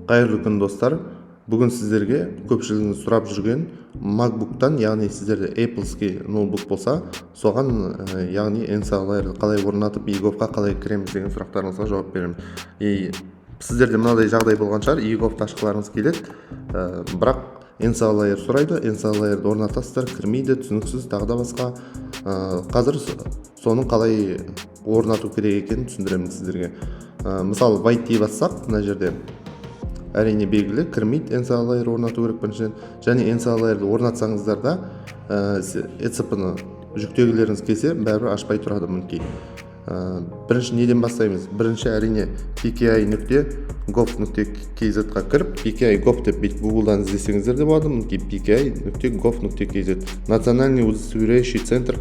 Қайырлы күн достар. Бүгін сіздерге көпшілігіңіз сұрап жүрген MacBook'тан, яғни сіздерде Apple'ский ноутбук болса, соған яғни NSA-ларды қалай орнатып, EGOV-қа қалай кіреміз деген сұрақтарыңызға жауап беремін. Сіздерде мынадай жағдай болған шығар, EGOV-ті ашқыларыңыз келеді, бірақ NSA-лар сұрайды, NSA-ларды орнатасыздар, кірмейді, түсініксіз, тағы да басқа. Қазір соның қалай орнату керек екенін түсіндіремін сіздерге. Мысалы, white дей бассақ, мына жерде әрине белгілі, кірмейді, NSA-ларды орнату керек біріншіден. Және NSA-ларды орнатсаңыздар да ECP-ні жүктегілеріңіз келсе, бәрібір ашпай тұрады мінекей. Бірінші неден бастаймыз? Бірінші әрине pki.gov.kz-ға кіріп, pki.gov деп Google-дан іздесеңіздер де болады, мінекей pki.gov.kz. Национальный удостоверяющий центр,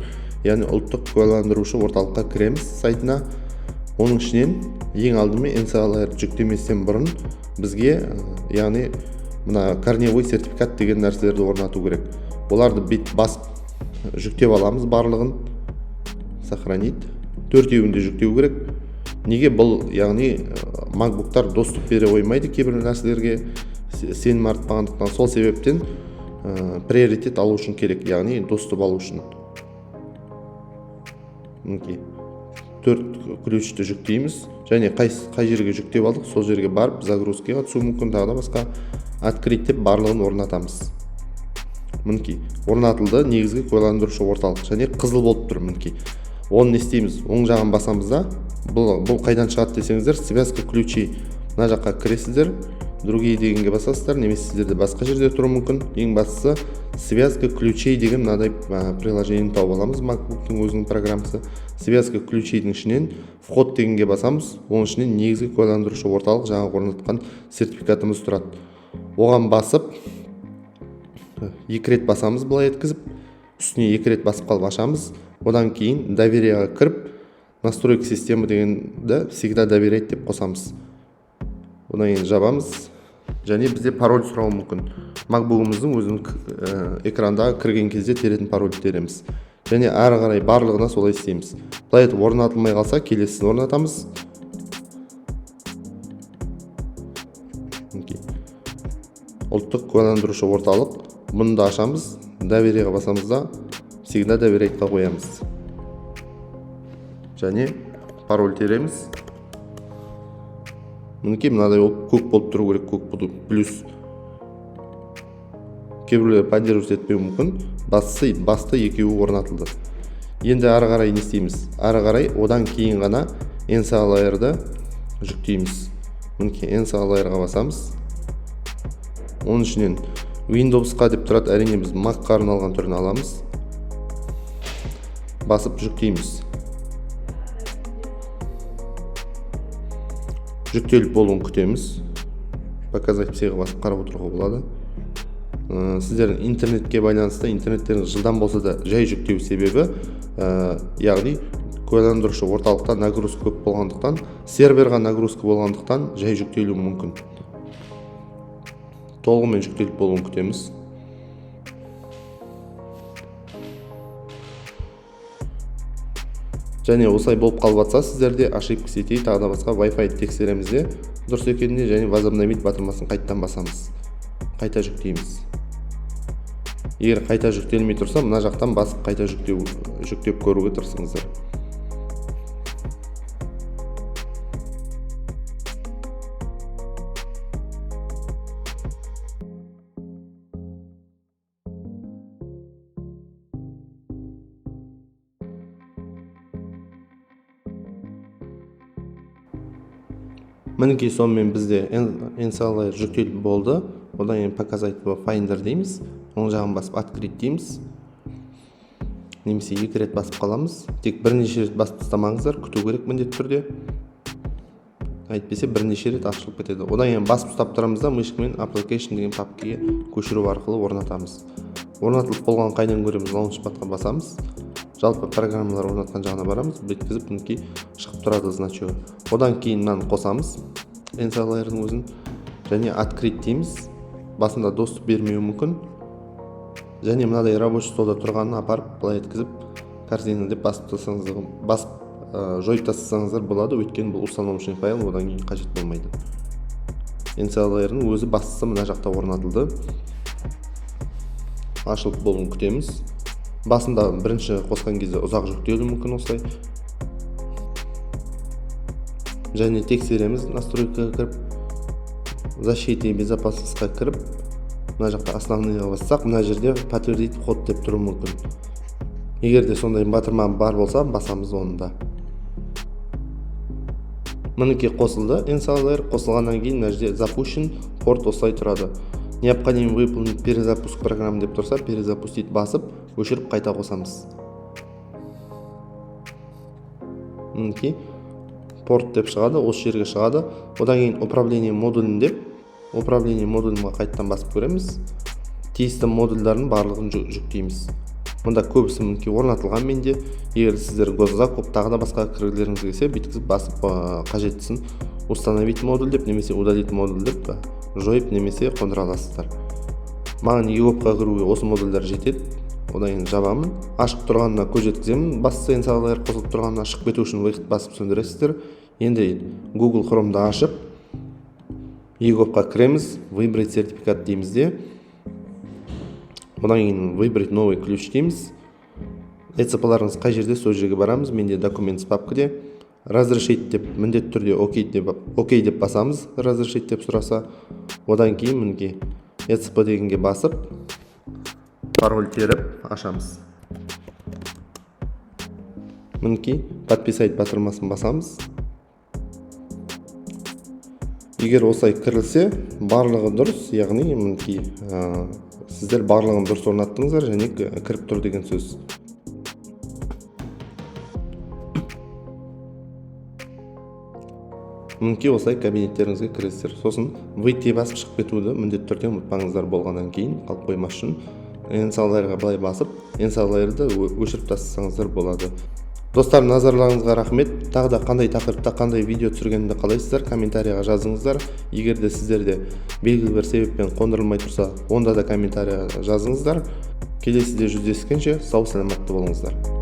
яғни ұлттық куәландырушы орталыққа кіреміз сайтына. Оның ішінен ең алдымен NSA-ларды жүктеместен бұрын бізге, яғни мына корневой сертификат деген нәрселерді орнату керек. Оларды басып жүктеп аламыз барлығын, сохранить. Төртеуінде жүктеу керек. Неге бұл, яғни MacBook'тар доступ бере қоймайды кейбір нәрселерге, сенім артпағандықтан, сол себептен приоритет алу үшін керек, яғни доступ алу үшін. Мінекей 4 ключті жүктейміз, және қай жерге жүктеп алдық, сол жерге барып загрузкаға түсу мүмкін, тағы да басқа. Открыть деп барлығын орнатамыз. Мінекей орнатылды, негізгі куәландырушы орталық, және қызыл болып тұр мінекей. Оны не істейміз? Оң жағын басамыз да, бұл қайдан шығады десеңіздер, связка ключей. Мына жаққа кіресіздер, другие дегенге басасыздар, немесе сіздерде басқа жерде тұру мүмкін. Ең бастысы связка ключей деген мынадай приложениені тауып аламыз, MacBook'тың өзінің программасы. Связка ключейдің ішінен вход дегенге басамыз, оның ішінен негізгі куәландырушы орталық жаңа орнатқан сертификатымыз тұрады. Оған басып, 2 рет басамыз, былай еткізіп, үстіне 2 рет басып қалып ашамыз. Одан кейін доверияға кіріп, настройка системы дегенді всегда доверять деп қосамыз. Одан кейін жабамыз, және бізде пароль сұрауы мүмкін. MacBook'ымыздың өзінің экрандағы кірген кезде теретін пароль тереміз. Және ары қарай барлығына солай істейміз. Бұлай етіп орнатылмай қалса, келесін орнатамыз. Ұлттық куәландырушы орталық. Бұны да ашамыз, доверияға басамыз да, всегда доверяйтқа қоямыз. Және пароль тереміз. Мінекей мынадай көк болып тұру керек, көк бұды плюс. Кейбіреулер поддерживать етпеу мүмкін. Басты екеуі орнатылды. Енді ары қарай не істейміз? Ары қарай одан кейін ғана NSA-ларды жүктейміз. Мінекей NSA-ларға басамыз. Оның ішінен Windows-қа деп тұрады, әрине біз Mac-қа арналған түрін аламыз. Басып жүктейміз. Жүктеліп болуын күтеміз. Показать всеға басып қарап отыруға болады. Сіздердің интернетке байланысты, интернеттеріңіз жылдан болса да жай жүктеу себебі, яғни куәландырушы орталықта нагрузка көп болғандықтан, серверға нагрузка болғандықтан жай жүктелуі мүмкін. Толығымен жүктеліп болуын күтеміз. Және осылай болып қалып жатса, сіздерде ошибка сетей, тағы да басқа Wi-Fi тексереміз де, дұрыс екеніне, және возобновить батырмасын қайттан басамыз. Қайта жүктейміз. Егер қайта жүктелмей тұрса, мына жақтан басып қайта жүктеп көруге тырысыңыздар. Мінекей сонымен бізде NSA-лар жүктеліп болды. Одан кейін показать Finder дейміз. Оң жағын басып открыть дейміз. Немесе 2 рет басып қаламыз. Тек бірнеше рет басып тастамаңыздар, күту керек міндетті түрде. Әйтпесе бірнеше рет ашылып кетеді. Одан кейін басып ұстап тұрамыз да, мышкамен application деген папкеге көшіру арқылы орнатамыз. Орнатылып болған қайдан көреміз, launchpadқа басамыз. Жалпы программалар орнатқан жағына барамыз, бүткізіп мінекей шығып тұрады значогы. Одан кейін мынаны қосамыз, NSA-лардың өзін, және открыть дейміз. Басында доступ бермеуі мүмкін. Және мынадай рабочий столда тұрғанын апарып, былай еткізіп, корзина деп жойып тастасаңыздар болады, өйткені бұл установочный файл, одан кейін қажет болмайды. NCLR-ның өзі бастысы мына жақта орнатылды. Ашылып болуын күтеміз. Басында бірінші қосқан кезде ұзақ жүктелуі мүмкін осылай. Және тексереміз, настройкаға кіріп, защита и безопасностьқа кіріп, мына жақта основныйға бассақ, мына жерде подтвердить код деп тұруы мүмкін. Егер де сондай батырма бар болса, басамыз оны да. Мінекей қосылды. NCLR қосылғаннан кейін мына жерде запущен порт осылай тұрады. Необходимо выполнить перезапуск программы деп тұрса, перезапустить басып, өшіріп қайта қосамыз. Мінекей порт деп шығады, осы жерге шығады. Одан кейін управление модулін деп, управление модулінға қайттан басып көреміз. Тиісті модульдарын барлығын жүктейміз. Мұнда көбісі мінекей орнатылған менде. Егер сіздер госзакуп тағы да басқа кіргілеріңіз келсе, бүйтіп басып қажеттісін установить модуль деп, немесе удалить модуль деп жойып немесе қондыра аласыздар. Маған EOP-қа кіруге осы модульдар жетеді. Одан кейін жабамын. Ашық тұрғанына көз жеткіземін. Басты NCLR қосылып тұрғанына шығып кету үшін выход басып сөндіресіздер. Енді Google Chrome'да ашып, EOP-қа кіреміз, выбрать сертификат дейміз де. Одан кейін выбрать новый ключ дейміз. ECP-ларыңыз қай жерде, сол жерге барамыз. Менде документ папкаде. Разрешить деп, міндетті түрде окей деп басамыз. Разрешить деп сұраса. Одан кейін мінекей ECP дегенге басып, пароль теріп ашамыз. Мінекей подписать батырмасын басамыз. Егер осылай кірілсе, барлығы дұрыс, яғни мінекей сіздер барлығын дұрыс орнаттыңыздар және кіріп тұр деген сөз. Мінекей осылай кабинеттеріңізге кіресіздер. Сосын выйти басып шығып кетуді міндетті түрде ұмытпаңыздар, болғаннан кейін қалып қоймас үшін NCLR-ға былай басып, NCLR-ды өшіріп тастасаңыздар болады. Достар, назарларыңызға рахмет. Тағы да қандай тақырыпта қандай видео түсіргенімді қалайсыздар, комментарияға жазыңыздар. Егер де сіздерде белгілі бір себеппен қондырылмай тұрса, онда да комментарияға жазыңыздар. Келесіде жүздескенше сау саламатты болыңыздар.